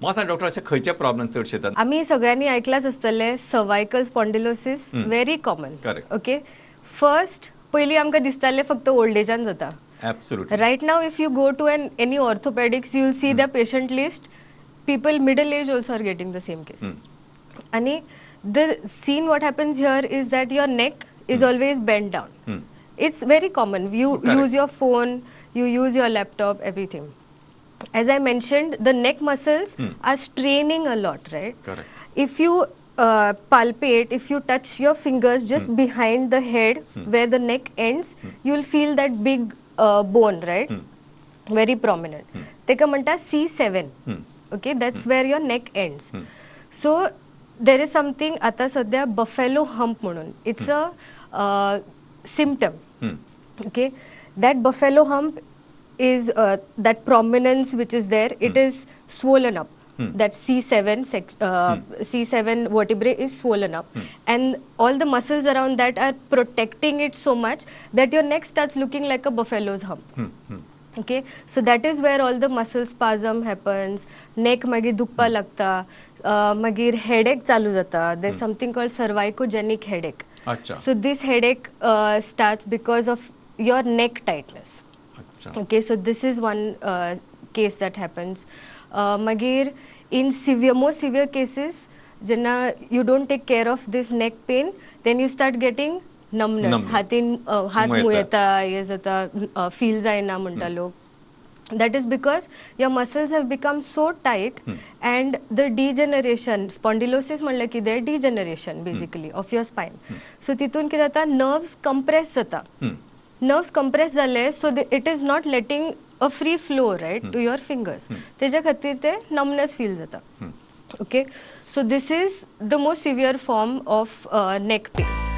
म्हाका सांग डॉक्टर अशे खंयचे प्रॉब्लेम चडशे येतात? आम्ही सगळ्यांनी ऐकलाच असतले cervical spondylosis very common. Correct. Okay, first पयलीं आमकां दिसताले फक्त ओल्ड एजान जाता. Absolutely. Right now, if you go to any orthopedics, you'll see the patient list. People middle age also are getting the same case. And the scene, what happens here is that your neck is always bent down. It's very common. You Correct. use your phone, you use your laptop, everything. As I mentioned, the neck muscles are straining a lot, right? Correct. If you palpate, if you touch your fingers just behind the head where the neck ends, you'll feel that big bone, right? Very prominent. Teka manta C7. Okay, that's where your neck ends. So there is something ata sadya buffalo hump म्हणून. It's a symptom. Okay, that buffalo hump is that prominence which is there. It is swollen up. That C7 vertebrae is swollen up, and all the muscles around that are protecting it so much that your neck starts looking like a buffalo's hump. Okay, so that is where all the muscle spasm happens. Neck magir dukpa lagta, magir headache चालू जाता. There's something called cervicogenic headache. अच्छा. So this headache starts because of your neck tightness. अच्छा. Okay, so this is one case that happens. Magir, in more severe cases, jenna you don't take care of this neck pain, then you start getting numbness. हात मुयेता, हे जाता, feel जायना म्हणटा लोक. That is because your muscles have become so tight and the degeneration, spondylosis म्हणलं की there degeneration basically of your spine. So तितून कितें जाता, nerves compress जाता. Nerves compress जाले, so it is not letting a free flow, right, to your fingers. तेज्या खातीर ते numbness feel जाता. Okay, so this is the most severe form of neck pain.